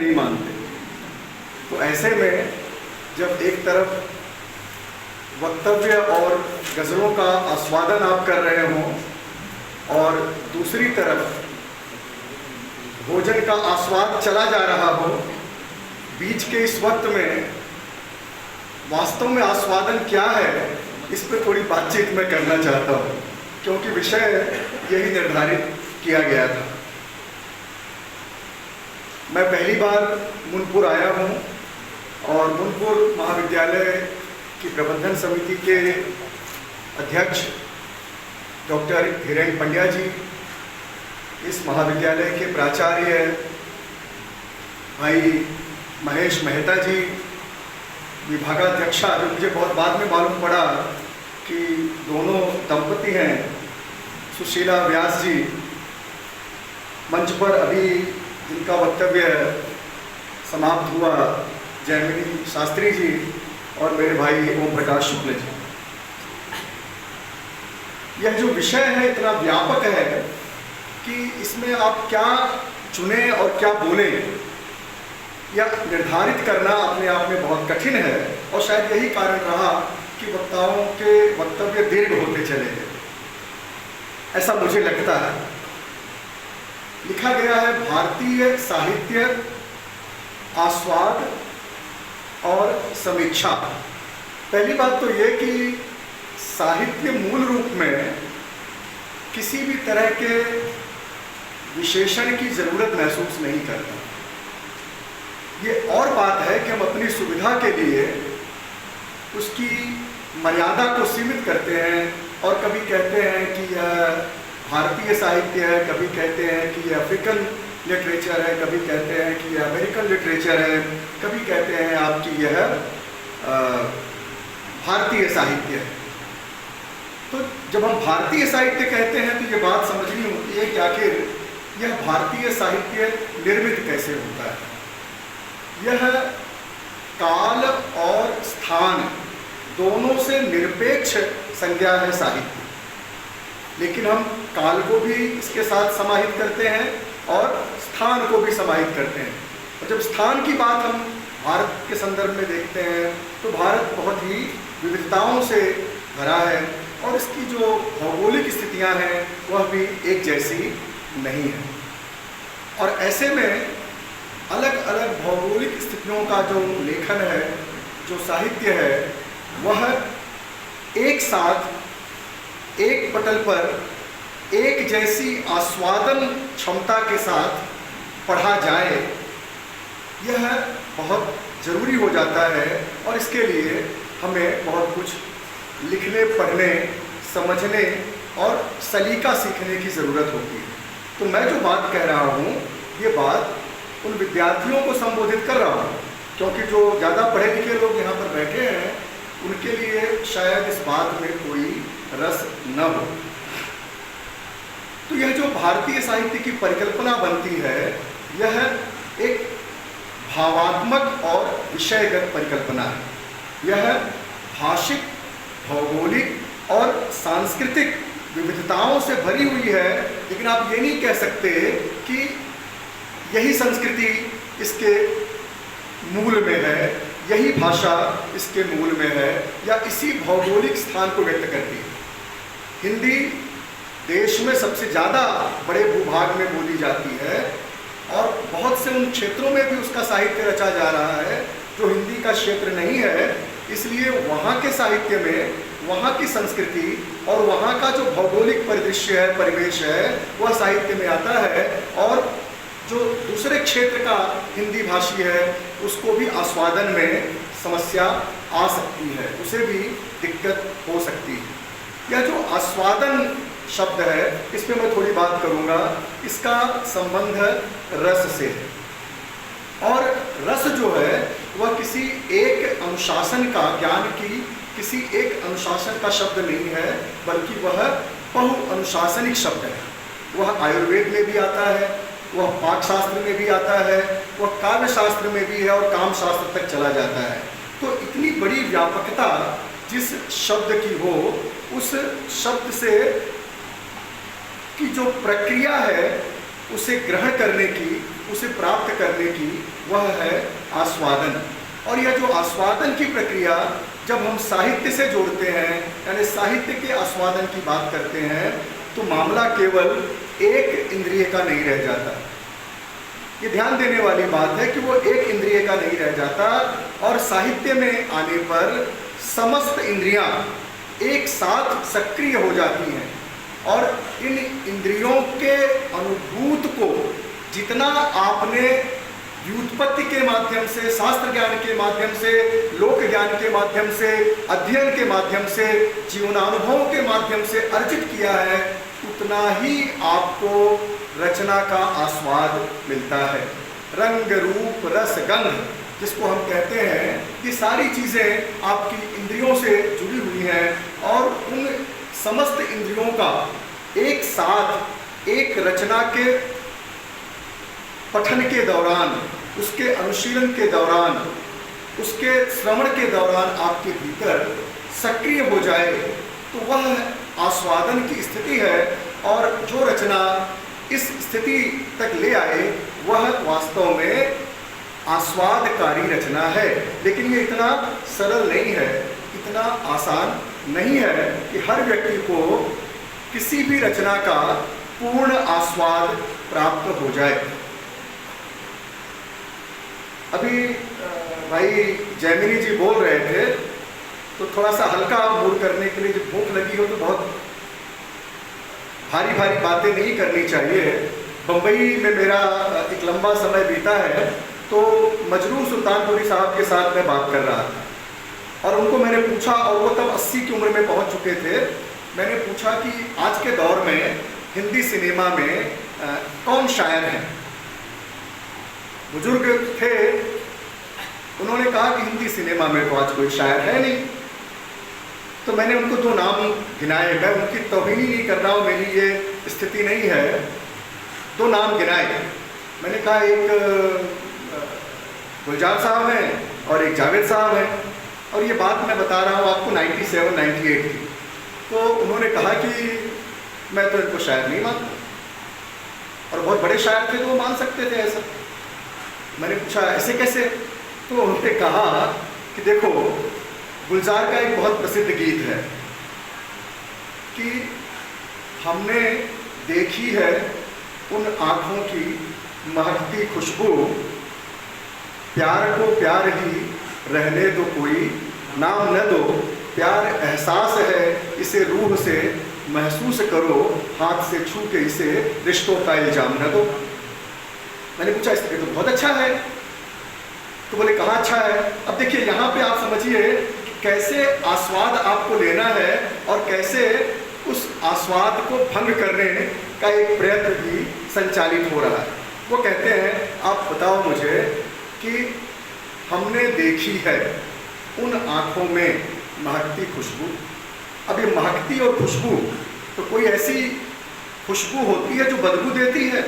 नहीं मानते। तो ऐसे में जब एक तरफ वक्तव्य और गज़लों का आस्वादन आप कर रहे हों और दूसरी तरफ भोजन का आस्वाद चला जा रहा हो, बीच के इस वक्त में वास्तव में आस्वादन क्या है, इस पर थोड़ी बातचीत मैं करना चाहता हूँ, क्योंकि विषय यही निर्धारित किया गया था। मैं पहली बार मुनपुर आया हूँ और मुनपुर महाविद्यालय की प्रबंधन समिति के अध्यक्ष डॉक्टर हिरेन पंड्या जी, इस महाविद्यालय के प्राचार्य भाई महेश मेहता जी, विभागाध्यक्षा, जो मुझे बहुत बाद में मालूम पड़ा कि दोनों दंपति हैं, सुशीला व्यास जी, मंच पर अभी जिनका वक्तव्य समाप्त हुआ जयमिनी शास्त्री जी, और मेरे भाई ओम प्रकाश शुक्ल जी। यह जो विषय है इतना व्यापक है कि इसमें आप क्या चुनें और क्या बोलें, यह निर्धारित करना अपने आप में बहुत कठिन है, और शायद यही कारण रहा कि वक्ताओं के वक्तव्य दीर्घ होते चले गए, ऐसा मुझे लगता है। लिखा गया है भारतीय साहित्य आस्वाद और समीक्षा। पहली बात तो ये कि साहित्य मूल रूप में किसी भी तरह के विशेषण की ज़रूरत महसूस नहीं करता। ये और बात है कि हम अपनी सुविधा के लिए उसकी मर्यादा को सीमित करते हैं, और कभी कहते हैं कि यह भारतीय साहित्य है, कभी कहते हैं कि यह अफ्रीकन लिटरेचर है, कभी कहते हैं कि यह अमेरिकन लिटरेचर है, कभी कहते हैं आपकी यह भारतीय साहित्य है। तो जब हम भारतीय साहित्य कहते हैं तो ये बात समझनी होती है कि आखिर यह भारतीय साहित्य निर्मित कैसे होता है। यह काल और स्थान दोनों से निरपेक्ष संज्ञा है साहित्य, लेकिन हम काल को भी इसके साथ समाहित करते हैं और स्थान को भी समाहित करते हैं। और जब स्थान की बात हम भारत के संदर्भ में देखते हैं तो भारत बहुत ही विविधताओं से भरा है, और इसकी जो भौगोलिक स्थितियां हैं वह भी एक जैसी नहीं है। और ऐसे में अलग अलग भौगोलिक स्थितियों का जो लेखन है, जो साहित्य है, वह एक साथ एक पटल पर एक जैसी आस्वादन क्षमता के साथ पढ़ा जाए, यह बहुत ज़रूरी हो जाता है, और इसके लिए हमें बहुत कुछ लिखने, पढ़ने, समझने और सलीका सीखने की ज़रूरत होती है। तो मैं जो बात कह रहा हूँ, ये बात उन विद्यार्थियों को संबोधित कर रहा हूँ, क्योंकि जो ज़्यादा पढ़े लिखे लोग यहाँ पर बैठे हैं उनके लिए शायद इस बात में कोई रस न हो। तो यह जो भारतीय साहित्य की परिकल्पना बनती है, यह एक भावात्मक और विषयगत परिकल्पना है। यह भाषिक, भौगोलिक और सांस्कृतिक विविधताओं से भरी हुई है, लेकिन आप ये नहीं कह सकते कि यही संस्कृति इसके मूल में है, यही भाषा इसके मूल में है, या इसी भौगोलिक स्थान को व्यक्त करती है। हिंदी देश में सबसे ज़्यादा बड़े भूभाग में बोली जाती है, और बहुत से उन क्षेत्रों में भी उसका साहित्य रचा जा रहा है जो हिंदी का क्षेत्र नहीं है। इसलिए वहाँ के साहित्य में वहाँ की संस्कृति और वहाँ का जो भौगोलिक परिदृश्य है, परिवेश है, वह साहित्य में आता है, और जो दूसरे क्षेत्र का हिंदी भाषी है उसको भी आस्वादन में समस्या आ सकती है, उसे भी दिक्कत हो सकती है। यह जो आस्वादन शब्द है, इस पर मैं थोड़ी बात करूँगा। इसका संबंध रस से है, और रस जो है वह किसी एक अनुशासन का, ज्ञान की किसी एक अनुशासन का शब्द नहीं है, बल्कि वह बहु अनुशासनिक शब्द है। वह आयुर्वेद में भी आता है, वह पाकशास्त्र में भी आता है, वह काव्य शास्त्र में भी है, और काम शास्त्र तक चला जाता है। तो इतनी बड़ी व्यापकता जिस शब्द की हो, उस शब्द से की जो प्रक्रिया है उसे ग्रहण करने की, उसे प्राप्त करने की, वह है आस्वादन। और यह जो आस्वादन की प्रक्रिया जब हम साहित्य से जोड़ते हैं, यानी साहित्य के आस्वादन की बात करते हैं, तो मामला केवल एक इंद्रिय का नहीं रह जाता। ये ध्यान देने वाली बात है कि वो एक इंद्रिय का नहीं रह जाता, और साहित्य में आने पर समस्त इंद्रियां एक साथ सक्रिय हो जाती हैं, और इन इंद्रियों के अनुभूत को जितना आपने व्युत्पत्ति के माध्यम से, शास्त्र ज्ञान के माध्यम से, लोक ज्ञान के माध्यम से, अध्ययन के माध्यम से, जीवनानुभवों के माध्यम से अर्जित किया है, उतना ही आपको रचना का आस्वाद मिलता है। रंग, रूप, रस, गंध जिसको हम कहते हैं, ये सारी चीज़ें आपकी इंद्रियों से जुड़ी हुई हैं, और उन समस्त इंद्रियों का एक साथ एक रचना के पठन के दौरान, उसके अनुशीलन के दौरान, उसके श्रवण के दौरान आपके भीतर सक्रिय हो जाए, तो वह आस्वादन की स्थिति है। और जो रचना इस स्थिति तक ले आए, वह वास्तव में आस्वादकारी रचना है। लेकिन ये इतना सरल नहीं है, इतना आसान नहीं है कि हर व्यक्ति को किसी भी रचना का पूर्ण आस्वाद प्राप्त हो जाए। अभी भाई जैमिनी जी बोल रहे थे, तो थोड़ा सा हल्का मूड करने के लिए, जब भूख लगी हो तो बहुत भारी भारी बातें नहीं करनी चाहिए। बम्बई में मेरा एक लंबा समय बीता है, तो मजरूह सुल्तानपुरी साहब के साथ मैं बात कर रहा था, और उनको मैंने पूछा, और वो तब 80 की उम्र में पहुंच चुके थे। मैंने पूछा कि आज के दौर में हिंदी सिनेमा में कौन शायर हैं। बुजुर्ग थे, उन्होंने कहा कि हिंदी सिनेमा में तो आज कोई शायर है नहीं। तो मैंने उनको 2 नाम गिनाए, मैं उनकी तौहीन नहीं कर रहा हूँ, मेरी ये स्थिति नहीं है। 2 नाम गिनाए, मैंने कहा एक गुलजार साहब हैं और एक जावेद साहब हैं, और ये बात मैं बता रहा हूँ आपको 97-98 की। तो उन्होंने कहा कि मैं तो इनको शायर नहीं मानता, और बहुत बड़े शायर थे तो वो मान सकते थे ऐसा। मैंने पूछा ऐसे कैसे? तो उन्होंने कहा कि देखो, गुलजार का एक बहुत प्रसिद्ध गीत है कि हमने देखी है उन आँखों की महकती खुशबू, प्यार को प्यार ही रहने दो, कोई नाम न दो, प्यार एहसास है इसे रूह से महसूस करो, हाथ से छू के इसे रिश्तों का इल्जाम न दो। मैंने पूछा इसलिए तो बहुत अच्छा है। तो बोले कहाँ अच्छा है? अब देखिए यहाँ पे आप समझिए कैसे आस्वाद आपको लेना है, और कैसे उस आस्वाद को भंग करने का एक प्रयत्न भी संचालित हो रहा है। वो कहते हैं आप बताओ मुझे कि हमने देखी है उन आँखों में महकती खुशबू। अब ये महकती और खुशबू, तो कोई ऐसी खुशबू होती है जो बदबू देती है?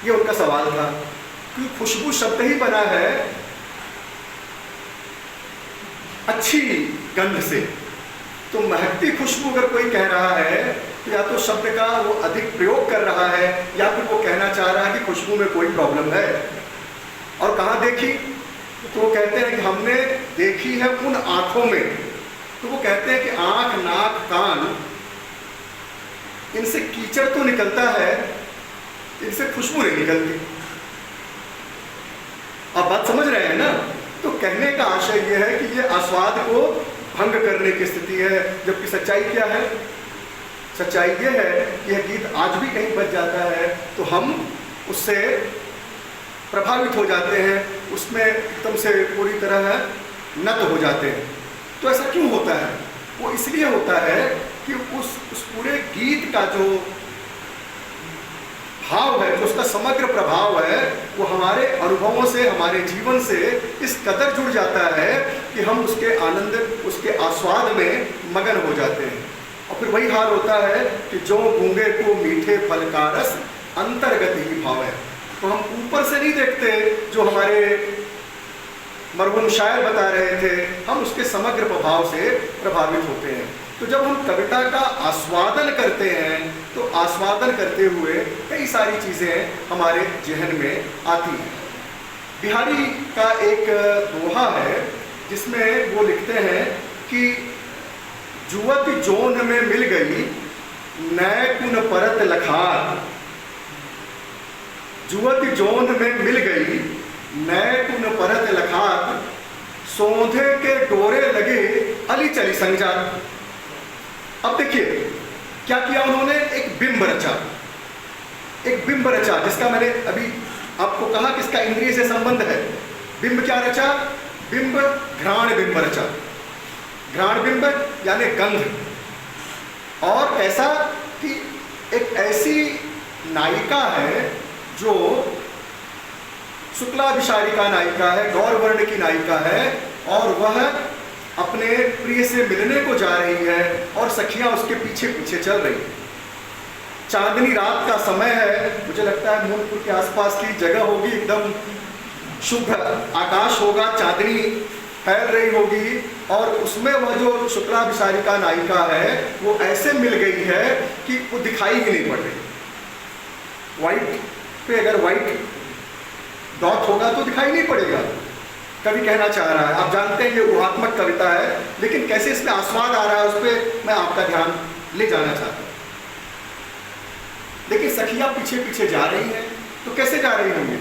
ये उनका सवाल था। क्योंकि खुशबू शब्द ही बना है अच्छी गंध से, तो महकती खुशबू अगर कोई कह रहा है तो या तो शब्द का वो अधिक प्रयोग कर रहा है, या फिर वो कहना चाह रहा है कि खुशबू में कोई प्रॉब्लम है। और कहाँ देखी? तो वो कहते हैं कि हमने देखी है उन आँखों में। तो वो कहते हैं कि आँख, नाक, कान, इनसे कीचड़ तो निकलता है, इनसे खुशबू नहीं निकलती। आप बात समझ रहे हैं ना? तो कहने का आशय यह है कि ये आस्वाद को भंग करने की स्थिति है। जबकि सच्चाई क्या है? सच्चाई ये है कि यह गीत आज भी कहीं बज जाता है तो हम उससे प्रभावित हो जाते हैं, उसमें एकदम से पूरी तरह नत हो जाते हैं। तो ऐसा क्यों होता है? वो इसलिए होता है कि उस पूरे गीत का जो भाव है, जो उसका समग्र प्रभाव है, वो हमारे अनुभवों से, हमारे जीवन से इस कदर जुड़ जाता है कि हम उसके आनंद, उसके आस्वाद में मगन हो जाते हैं। और फिर वही हाल होता है कि जो गूंगे को मीठे फल का रस अंतर्गत ही भाव है। तो हम ऊपर से नहीं देखते, जो हमारे मरहूम शायर बता रहे थे, हम उसके समग्र प्रभाव से प्रभावित होते हैं। तो जब हम कविता का आस्वादन करते हैं तो आस्वादन करते हुए कई सारी चीज़ें हमारे जहन में आती हैं। बिहारी का एक दोहा है जिसमें वो लिखते हैं कि जुवत जोन में मिल गई नए कुन परत लखार, जुवत जोन में मिल गई नए कुन परत लखार, सोंधे के डोरे लगे अली चली संगजात। अब देखिए क्या किया उन्होंने, एक बिंब रचा, एक बिंब रचा जिसका मैंने अभी आपको कहा कि इसका इंद्रिय से संबंध है। बिंब क्या रचा, बिंब घ्राण बिंब रचा, घ्राण बिंब यानी गंध। और ऐसा कि एक ऐसी नायिका है जो शुक्लाभिसारिका नायिका है, गौर वर्ण की नायिका है, और वह अपने प्रिय से मिलने को जा रही है और सखियां उसके पीछे पीछे चल रही हैं। चांदनी रात का समय है, मुझे लगता है मूलपुर के आसपास की जगह होगी, एकदम शुभ आकाश होगा, चांदनी फैल रही होगी, और उसमें वह जो शुक्लाभिसारिका नायिका है वो ऐसे मिल गई है कि वो दिखाई ही नहीं पड़ रही। व्हाइट पे अगर व्हाइट डॉट होगा तो दिखाई नहीं पड़ेगा। कवि कहना चाह रहा है, आप जानते हैं ये ऊहात्मक कविता है, लेकिन कैसे इसमें आस्वाद आ रहा है उस पर मैं आपका ध्यान ले जाना चाहता हूँ। लेकिन सखियां पीछे पीछे जा रही हैं, तो कैसे जा रही होंगी?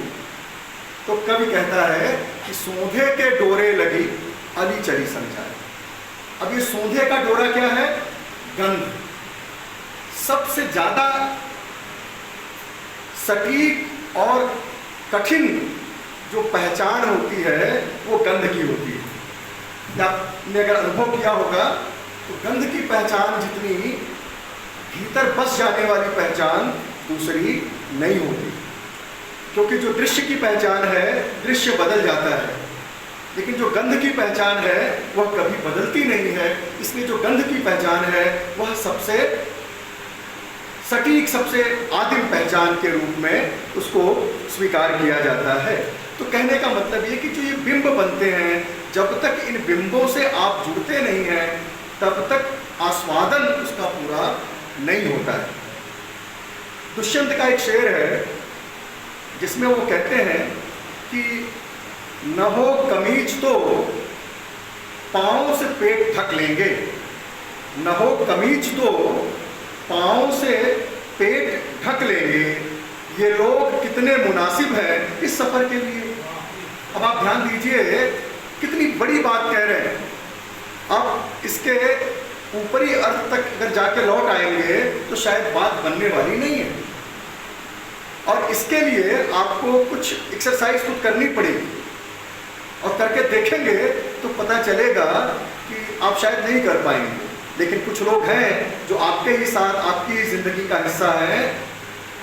तो कवि कहता है कि सोंधे के डोरे लगी अली चली समझाए। अब ये सोंधे का डोरा क्या है? गंध। सबसे ज्यादा सटीक और कठिन जो पहचान होती है वो गंध की होती है। आपने अगर अनुभव किया होगा तो गंध की पहचान जितनी भीतर बस जाने वाली पहचान दूसरी नहीं होती, क्योंकि जो दृश्य की पहचान है दृश्य बदल जाता है, लेकिन जो गंध की पहचान है वह कभी बदलती नहीं है। इसलिए जो गंध की पहचान है वह सबसे सटीक, सबसे आदिम पहचान के रूप में उसको स्वीकार किया जाता है। तो कहने का मतलब ये कि जो ये बिंब बनते हैं, जब तक इन बिंबों से आप जुड़ते नहीं हैं तब तक आस्वादन उसका पूरा नहीं होता है। दुष्यंत का एक शेर है जिसमें वो कहते हैं कि न हो कमीज तो पाँव से पेट ढक लेंगे, न हो कमीज तो पाँव से पेट ढक लेंगे, ये लोग कितने मुनासिब हैं इस सफ़र के लिए। अब आप ध्यान दीजिए कितनी बड़ी बात कह रहे हैं। अब इसके ऊपरी अर्थ तक अगर जाके लौट आएंगे तो शायद बात बनने वाली नहीं है, और इसके लिए आपको कुछ एक्सरसाइज खुद करनी पड़ेगी, और करके देखेंगे तो पता चलेगा कि आप शायद नहीं कर पाएंगे। लेकिन कुछ लोग हैं जो आपके ही साथ आपकी ज़िंदगी का हिस्सा है,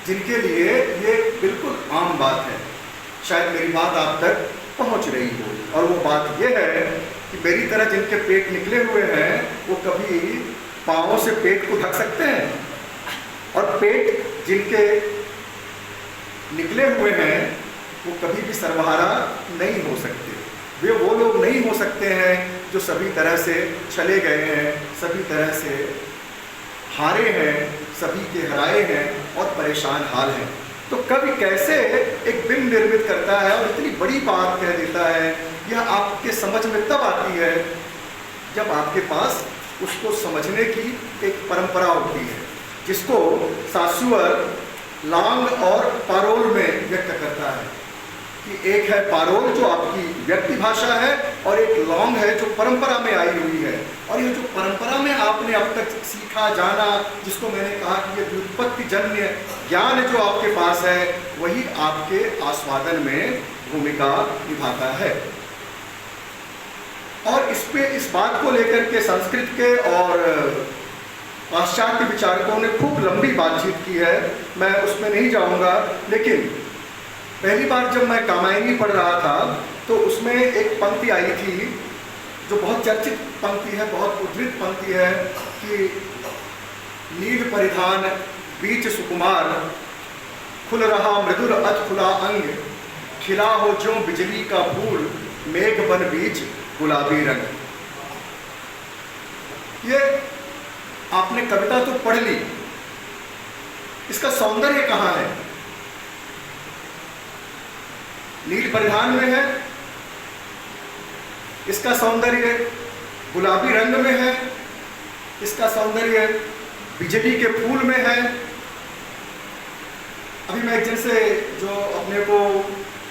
जिनके लिए ये बिल्कुल आम बात है। शायद मेरी बात आप तक पहुंच रही हो, और वो बात ये है कि मेरी तरह जिनके पेट निकले हुए हैं वो कभी पाँवों से पेट को ढक सकते हैं, और पेट जिनके निकले हुए हैं वो कभी भी सर्वहारा नहीं हो सकते। वे वो लोग नहीं हो सकते हैं जो सभी तरह से चले गए हैं, सभी तरह से हारे हैं, सभी के हराए हैं और परेशान हाल हैं। तो कवि कैसे एक बिंब निर्मित करता है और इतनी बड़ी बात कह देता है, यह आपके समझ में तब आती है जब आपके पास उसको समझने की एक परंपरा होती है, जिसको सासुअर लांग और पारोल में व्यक्त करता है कि एक है पारोल जो आपकी व्यक्ति भाषा है, और एक लौंग है जो परंपरा में आई हुई है। और ये जो परंपरा में आपने अब तक सीखा जाना, जिसको मैंने कहा कि ये व्युत्पत्ति जन्य ज्ञान जो आपके पास है, वही आपके आस्वादन में भूमिका निभाता है। और इस बात को लेकर के संस्कृत के और पाश्चात्य विचारकों ने खूब लंबी बातचीत की है, मैं उसमें नहीं जाऊंगा। लेकिन पहली बार जब मैं कामायनी पढ़ रहा था तो उसमें एक पंक्ति आई थी जो बहुत चर्चित पंक्ति है, बहुत उद्धृत पंक्ति है कि नील परिधान बीच सुकुमार, खुल रहा मृदुल अध खुला अंग, खिला हो ज्यों बिजली का फूल, मेघ बन बीच गुलाबी रंग। ये आपने कविता तो पढ़ ली, इसका सौंदर्य कहाँ है? नील परिधान में है, इसका सौंदर्य गुलाबी रंग में है, इसका सौंदर्य बिजली के फूल में है। अभी मैं एक जन से जो अपने को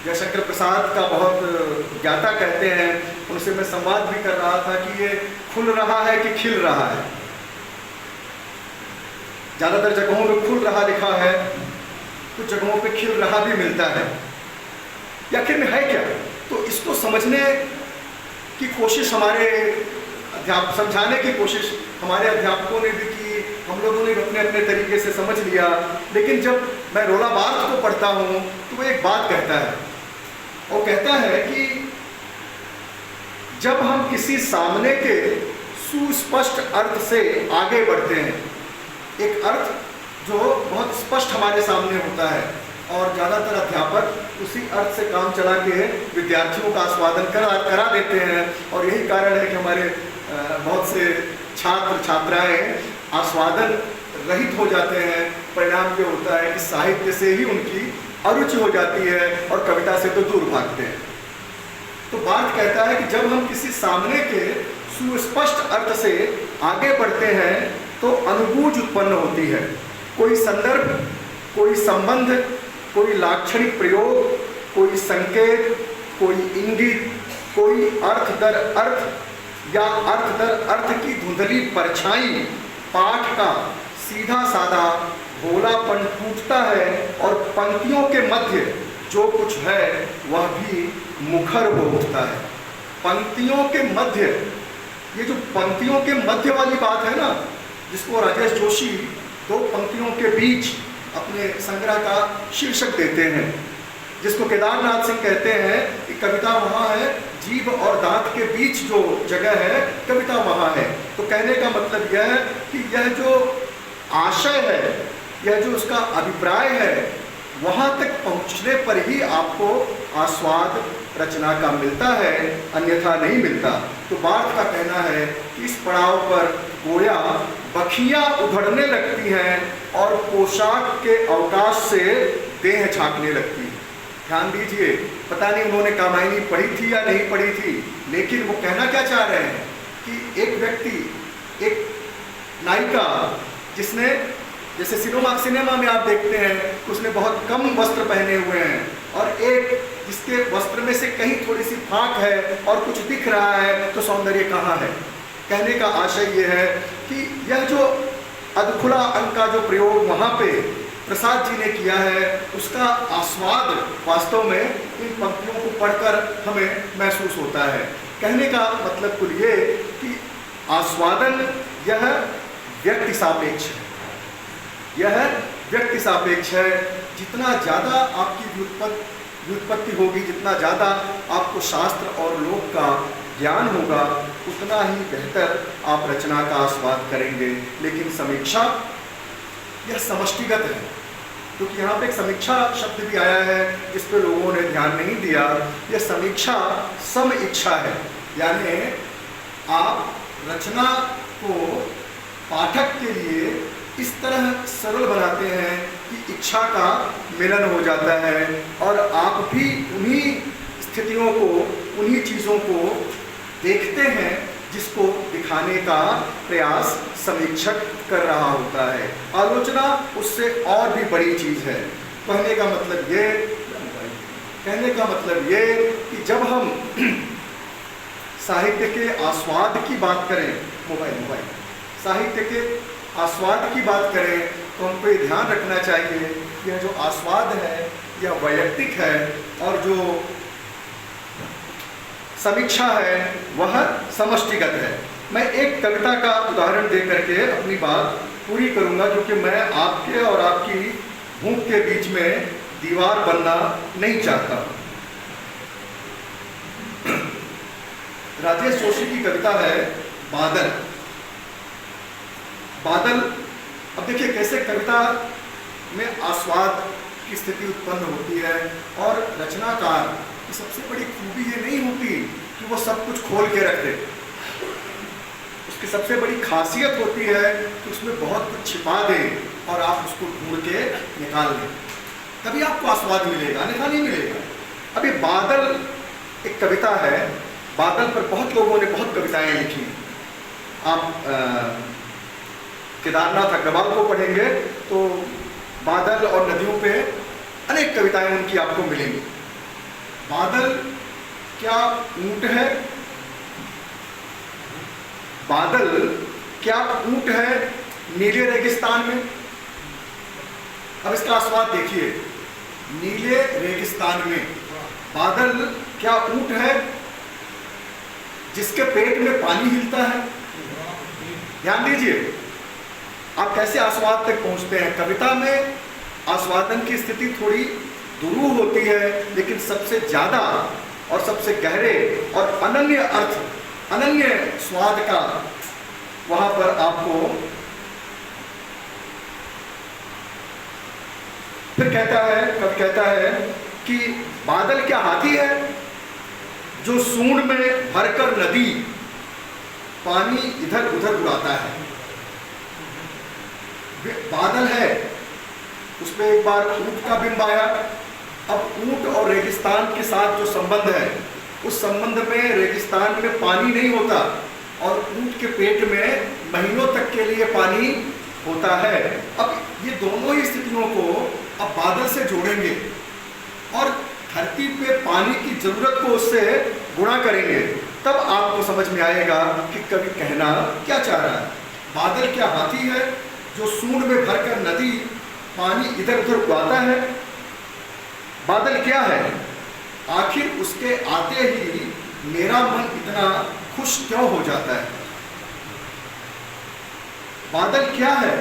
जयशंकर प्रसाद का बहुत ज्ञाता कहते हैं, उनसे मैं संवाद भी कर रहा था कि ये खुल रहा है कि खिल रहा है। ज़्यादातर जगहों में खुल रहा लिखा है, कुछ जगहों पे खिल रहा भी मिलता है। आखिर में है क्या? तो इसको समझने की कोशिश हमारे समझाने की कोशिश हमारे अध्यापकों ने भी की, हम लोगों ने भी अपने अपने तरीके से समझ लिया। लेकिन जब मैं रोला बार्थ को पढ़ता हूँ तो वो एक बात कहता है, वो कहता है कि जब हम किसी सामने के सुस्पष्ट अर्थ से आगे बढ़ते हैं, एक अर्थ जो बहुत स्पष्ट हमारे सामने होता है, और ज़्यादातर अध्यापक उसी अर्थ से काम चला के विद्यार्थियों का आस्वादन करा देते हैं। और यही कारण है कि हमारे बहुत से छात्र छात्राएं आस्वादन रहित हो जाते हैं। परिणाम ये होता है कि साहित्य से ही उनकी अरुचि हो जाती है और कविता से तो दूर भागते हैं। तो बात कहता है कि जब हम किसी सामने के सुस्पष्ट अर्थ से आगे बढ़ते हैं तो अनुभूति उत्पन्न होती है। कोई संदर्भ, कोई संबंध, कोई लाक्षणिक प्रयोग, कोई संकेत, कोई इंगित, कोई अर्थ दर अर्थ या अर्थ दर अर्थ की धुंधली परछाई पाठ का सीधा साधा भोलापन टूटता है और पंक्तियों के मध्य जो कुछ है वह भी मुखर हो उठता है। पंक्तियों के मध्य, ये जो पंक्तियों के मध्य वाली बात है ना, जिसको राजेश जोशी दो पंक्तियों के बीच अपने संग्रह का शीर्षक देते हैं, जिसको केदारनाथ सिंह कहते हैं कि कविता वहाँ है, जीभ और दांत के बीच जो जगह है कविता वहाँ है। तो कहने का मतलब यह है कि यह जो आशय है, यह जो उसका अभिप्राय है, वहाँ तक पहुँचने पर ही आपको आस्वाद रचना का मिलता है, अन्यथा नहीं मिलता। तो बार्थ का कहना है कि इस पड़ाव पर गोया बखियाँ उधड़ने लगती हैं और पोशाक के अवकाश से देह झाँकने लगती है। ध्यान दीजिए, पता नहीं उन्होंने कामायनी पढ़ी थी या नहीं पढ़ी थी, लेकिन वो कहना क्या चाह रहे हैं कि एक व्यक्ति, एक नायिका जिसने, जैसे सिनेमा में आप देखते हैं उसने बहुत कम वस्त्र पहने हुए हैं, और एक जिसके वस्त्र में से कहीं थोड़ी सी फाँक है और कुछ दिख रहा है, तो सौंदर्य कहाँ है? कहने का आशय ये है कि यह जो अधखुला अंक का जो प्रयोग वहाँ पे प्रसाद जी ने किया है, उसका आस्वाद वास्तव में इन पंक्तियों को पढ़कर हमें महसूस होता है। कहने का मतलब कुल ये कि आस्वादन यह व्यक्ति सापेक्ष है, यह व्यक्ति सापेक्ष है। जितना ज़्यादा आपकी व्युत्पत्ति होगी, जितना ज़्यादा आपको शास्त्र और लोक का ज्ञान होगा, उतना ही बेहतर आप रचना का आस्वाद करेंगे। लेकिन समीक्षा यह समष्टिगत है, क्योंकि यहाँ पे एक समीक्षा शब्द भी आया है जिस पर लोगों ने ध्यान नहीं दिया। यह समीक्षा सम इच्छा है, यानी आप रचना को पाठक के लिए इस तरह सरल बनाते हैं कि इच्छा का मिलन हो जाता है, और आप भी उन्हीं स्थितियों को, उन्हीं चीज़ों को देखते हैं जिसको दिखाने का प्रयास समीक्षक कर रहा होता है। आलोचना उससे और भी बड़ी चीज़ है। कहने का मतलब ये कि जब हम साहित्य के आस्वाद की बात करें, साहित्य के आस्वाद की बात करें, तो हमको ये ध्यान रखना चाहिए कि यह जो आस्वाद है यह वैयक्तिक है, और जो समीक्षा है वह समष्टिगत है। मैं एक कविता का उदाहरण दे करके अपनी बात पूरी करूंगा, क्योंकि मैं आपके और आपकी भूख के बीच में दीवार बनना नहीं चाहता। राजेश जोशी की कविता है बादल। बादल, अब देखिए कैसे कविता में आस्वाद की स्थिति उत्पन्न होती है, और रचनाकार की सबसे बड़ी खूबी ये नहीं होती कि वो सब कुछ खोल के रख दे। उसकी सबसे बड़ी खासियत होती है कि उसमें बहुत कुछ छिपा दें और आप उसको ढूंढ के निकाल दें, तभी आपको आस्वाद मिलेगा, अन्यथा नहीं मिलेगा। अभी बादल एक कविता है, बादल पर बहुत लोगों ने बहुत कविताएं लिखी। आप केदारनाथ अग्रवाल को पढ़ेंगे तो बादल और नदियों पे अनेक कविताएं उनकी आपको मिलेंगी। बादल क्या ऊंट है? बादल क्या ऊंट है नीले रेगिस्तान में? अब इसका आस्वाद देखिए, नीले रेगिस्तान में बादल क्या ऊंट है जिसके पेट में पानी हिलता है? ध्यान दीजिए आप कैसे आस्वाद तक पहुंचते हैं। कविता में आस्वादन की स्थिति थोड़ी दुरूह होती है, लेकिन सबसे ज्यादा और सबसे गहरे और अनन्य अर्थ, अनन्य स्वाद का वहां पर आपको फिर कहता है, कवि कहता है कि बादल क्या हाथी है जो सूंड में भरकर नदी पानी इधर उधर उड़ाता है? बादल है, उसमें एक बार ऊंट का बिंब आया। अब ऊंट और रेगिस्तान के साथ जो संबंध है, उस संबंध में रेगिस्तान में पानी नहीं होता और ऊंट के पेट में महीनों तक के लिए पानी होता है। अब ये दोनों ही स्थितियों को अब बादल से जोड़ेंगे और धरती पे पानी की जरूरत को उससे गुणा करेंगे, तब आपको समझ में आएगा कि कवि कहना क्या चाह रहा है। बादल क्या हाथी है जो सूंड में भरकर नदी पानी इधर उधर उड़ाता है? बादल क्या है? आखिर उसके आते ही मेरा मन इतना खुश क्यों हो जाता है? बादल क्या है?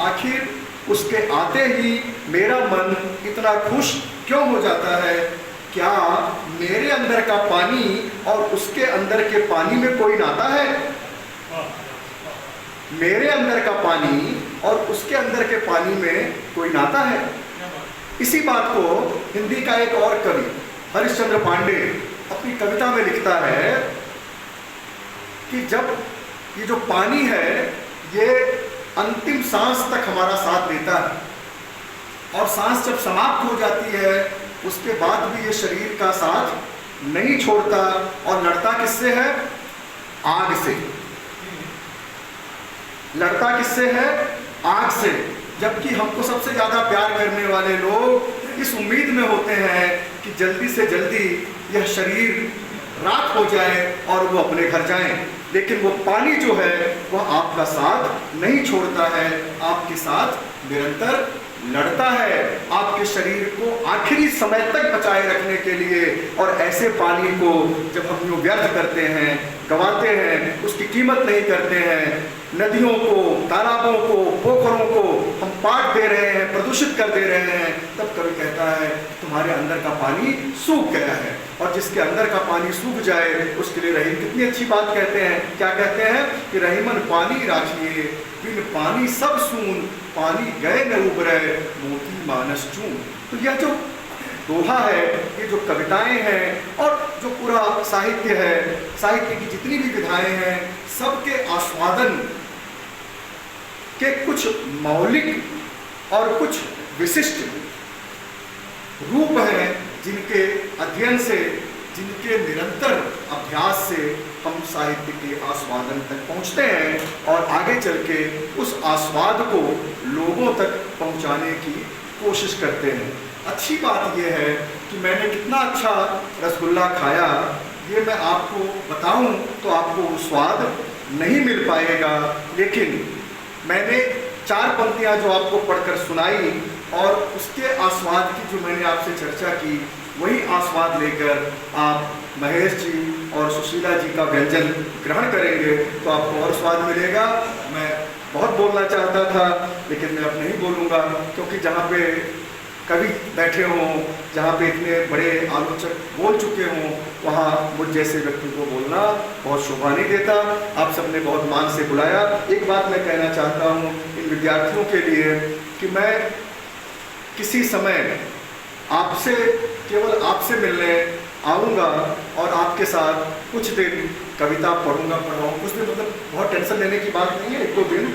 आखिर उसके आते ही मेरा मन इतना खुश क्यों हो जाता है? क्या मेरे अंदर का पानी और उसके अंदर के पानी में कोई नाता है? मेरे अंदर का पानी और उसके अंदर के पानी में कोई नाता है? इसी बात को हिंदी का एक और कवि हरिश्चंद्र पांडे अपनी कविता में लिखता है कि जब ये जो पानी है ये अंतिम सांस तक हमारा साथ देता है और सांस जब समाप्त हो जाती है उसके बाद भी ये शरीर का साथ नहीं छोड़ता और लड़ता किससे है? आग से। लड़ता किससे है? आग से। जबकि हमको सबसे ज्यादा प्यार करने वाले लोग इस उम्मीद में होते हैं कि जल्दी से जल्दी यह शरीर राख हो जाए और वो अपने घर जाएं, लेकिन वो पानी जो है वह आपका साथ नहीं छोड़ता है, आपके साथ निरंतर लड़ता है आपके शरीर को आखिरी समय तक बचाए रखने के लिए। और ऐसे पानी को जब हम यूँ व्यर्थ करते हैं, गंवाते हैं, उसकी कीमत नहीं करते हैं, नदियों को, तालाबों को, पोखरों को हम पाट दे रहे हैं, प्रदूषित कर दे रहे हैं, तब कवि कहता है तुम्हारे अंदर का पानी सूख गया है। और जिसके अंदर का पानी सूख जाए उसके लिए रहीम कितनी अच्छी बात कहते हैं। क्या कहते हैं कि रहीमन पानी राखिए, बिन पानी सब सून, पानी गए न उबरे, मोती मानस चून। तो यह जो दोहा है, ये जो कविताएं हैं और जो पूरा साहित्य है, साहित्य की जितनी भी विधाएं हैं, सबके आस्वादन के कुछ मौलिक और कुछ विशिष्ट रूप हैं जिनके अध्ययन से, जिनके निरंतर अभ्यास से हम साहित्य के आस्वादन तक पहुंचते हैं और आगे चल के उस आस्वाद को लोगों तक पहुंचाने की कोशिश करते हैं। अच्छी बात यह है कि मैंने कितना अच्छा रसगुल्ला खाया, ये मैं आपको बताऊं तो आपको स्वाद नहीं मिल पाएगा, लेकिन मैंने 4 पंक्तियां जो आपको पढ़कर सुनाई और उसके आस्वाद की जो मैंने आपसे चर्चा की, वही आस्वाद लेकर आप महेश जी और सुशीला जी का व्यंजन ग्रहण करेंगे तो आपको और स्वाद मिलेगा। मैं बहुत बोलना चाहता था लेकिन मैं अब नहीं बोलूँगा, क्योंकि जहाँ पे कवि बैठे हों, जहाँ पे इतने बड़े आलोचक बोल चुके हों, वहाँ मुझ जैसे व्यक्ति को बोलना बहुत शोभा नहीं देता। आप सबने बहुत मान से बुलाया। एक बात मैं कहना चाहता हूँ इन विद्यार्थियों के लिए कि मैं किसी समय आपसे, केवल आपसे मिलने आऊँगा और आपके साथ कुछ दिन कविता पढ़ूंगा, कुछ दिन मतलब बहुत टेंशन लेने की बात नहीं है, 1-2 दिन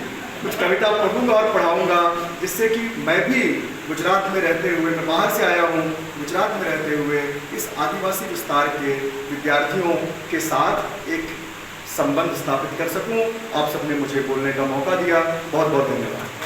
कुछ कविता पढ़ूंगा और पढ़ाऊंगा, जिससे कि मैं भी गुजरात में रहते हुए, मैं बाहर से आया हूँ, गुजरात में रहते हुए इस आदिवासी विस्तार के विद्यार्थियों के साथ एक संबंध स्थापित कर सकूँ। आप सबने मुझे बोलने का मौका दिया, बहुत बहुत धन्यवाद।